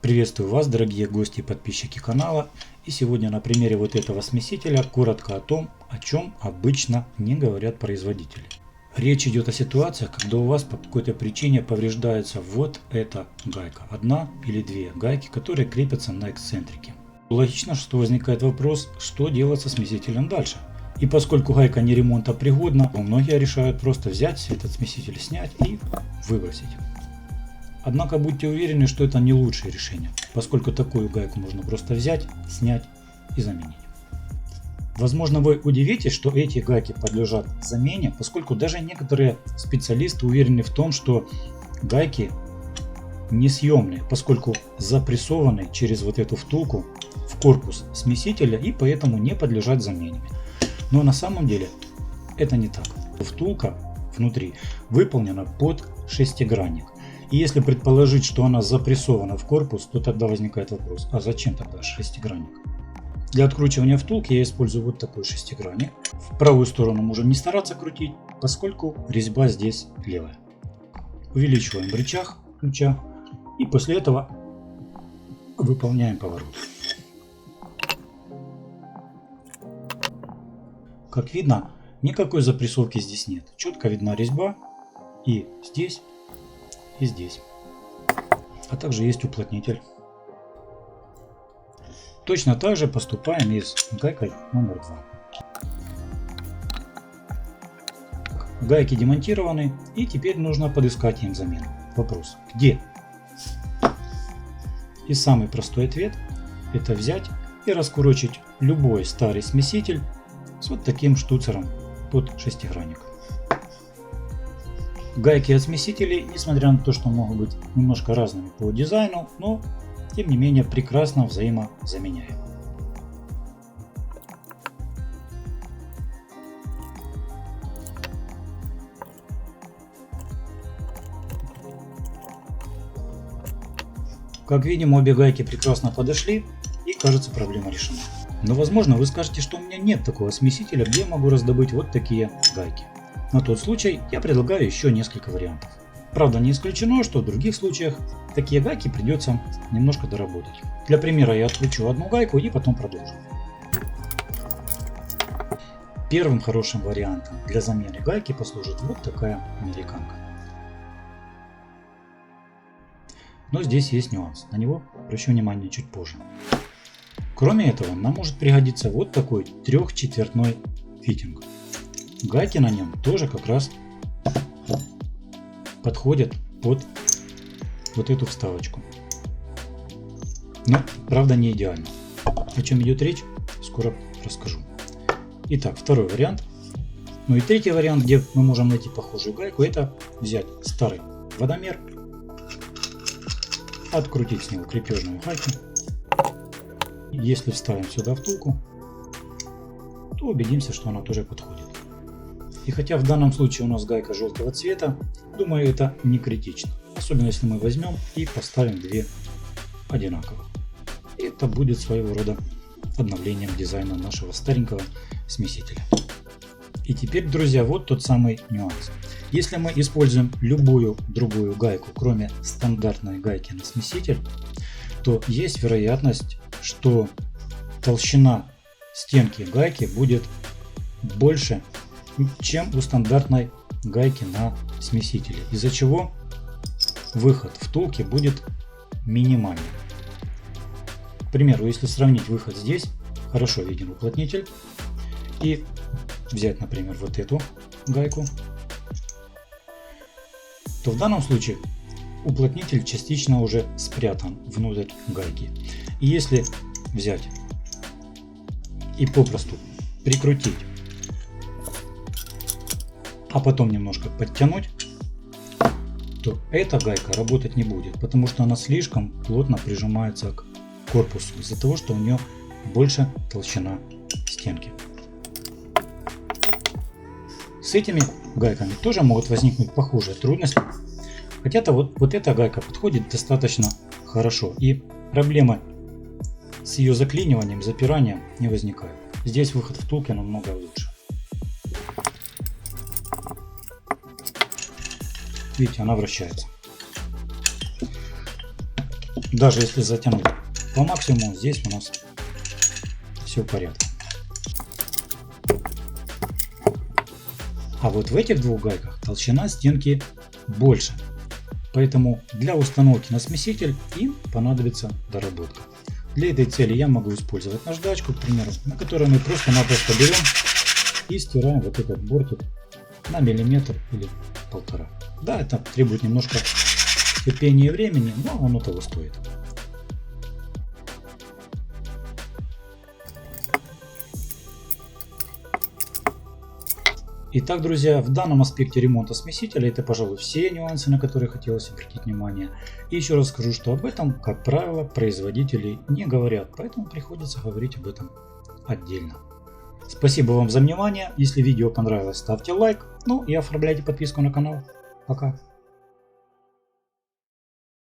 Приветствую вас, дорогие гости и подписчики канала. И сегодня на примере вот этого смесителя коротко о том, о чем обычно не говорят производители. Речь идет о ситуациях, когда у вас по какой-то причине повреждается вот эта гайка. Одна или две гайки, которые крепятся на эксцентрике. Логично, что возникает вопрос, что делать со смесителем дальше. И поскольку гайка не ремонтопригодна, многие решают просто взять этот смеситель, снять и выбросить. Однако будьте уверены, что это не лучшее решение, поскольку такую гайку можно просто взять, снять и заменить. Возможно, вы удивитесь, что эти гайки подлежат замене, поскольку даже некоторые специалисты уверены в том, что гайки несъемные, поскольку запрессованы через вот эту втулку в корпус смесителя и поэтому не подлежат замене. Но на самом деле это не так. Втулка внутри выполнена под шестигранник. И если предположить, что она запрессована в корпус, то тогда возникает вопрос, а зачем тогда шестигранник? Для откручивания втулки я использую вот такой шестигранник. В правую сторону можем не стараться крутить, поскольку резьба здесь левая. Увеличиваем рычаг ключа и после этого выполняем поворот. Как видно, никакой запрессовки здесь нет. Четко видна резьба и здесь, и здесь. А также есть уплотнитель. Точно так же поступаем и с гайкой номер 2. Гайки демонтированы, и теперь нужно подыскать им замену. Вопрос: где? И самый простой ответ — это взять и раскурочить любой старый смеситель с вот таким штуцером под шестигранник. Гайки от смесителей, несмотря на то, что могут быть немножко разными по дизайну, но тем не менее прекрасно взаимозаменяемы. Как видим, обе гайки прекрасно подошли и, кажется, проблема решена. Но возможно вы скажете, что у меня нет такого смесителя, где я могу раздобыть вот такие гайки. На тот случай я предлагаю еще несколько вариантов. Правда, не исключено, что в других случаях такие гайки придется немножко доработать. Для примера я откручу одну гайку и потом продолжу. Первым хорошим вариантом для замены гайки послужит вот такая американка. Но здесь есть нюанс, на него обращу внимание чуть позже. Кроме этого, нам может пригодиться вот такой трехчетвертной фитинг. Гайки на нем тоже как раз подходят под вот эту вставочку. Но, правда, не идеально. О чем идет речь, скоро расскажу. Итак, второй вариант. Ну и третий вариант, где мы можем найти похожую гайку, это взять старый водомер, открутить с него крепежную гайку. Если вставим сюда втулку, то убедимся, что она тоже подходит. И хотя в данном случае у нас гайка желтого цвета, думаю, это не критично. Особенно если мы возьмем и поставим две одинаковых. Это будет своего рода обновлением дизайна нашего старенького смесителя. И теперь, друзья, вот тот самый нюанс. Если мы используем любую другую гайку, кроме стандартной гайки на смеситель, то есть вероятность, что толщина стенки гайки будет больше, чем у стандартной гайки на смесителе, из-за чего выход втулки будет минимальный. К примеру, если сравнить выход здесь, хорошо виден уплотнитель, и взять, например, вот эту гайку, то в данном случае уплотнитель частично уже спрятан внутрь гайки. И если взять и попросту прикрутить, а потом немножко подтянуть, то эта гайка работать не будет, потому что она слишком плотно прижимается к корпусу из-за того, что у нее больше толщина стенки. С этими гайками тоже могут возникнуть похожие трудности, хотя-то вот эта гайка подходит достаточно хорошо и проблемы с ее заклиниванием, запиранием не возникают. Здесь выход втулки намного лучше. Видите, она вращается. Даже если затянуть по максимуму, здесь у нас все в порядке. А вот в этих двух гайках толщина стенки больше. Поэтому для установки на смеситель им понадобится доработка. Для этой цели я могу использовать наждачку, к примеру, на которой мы просто-напросто берем и стираем вот этот бортик на миллиметр или полтора. Да, это требует немножко терпения и времени, но оно того стоит. Итак, друзья, в данном аспекте ремонта смесителя это, пожалуй, все нюансы, на которые хотелось обратить внимание. И еще раз скажу, что об этом, как правило, производители не говорят, поэтому приходится говорить об этом отдельно. Спасибо вам за внимание. Если видео понравилось, ставьте лайк, ну и оформляйте подписку на канал. Пока.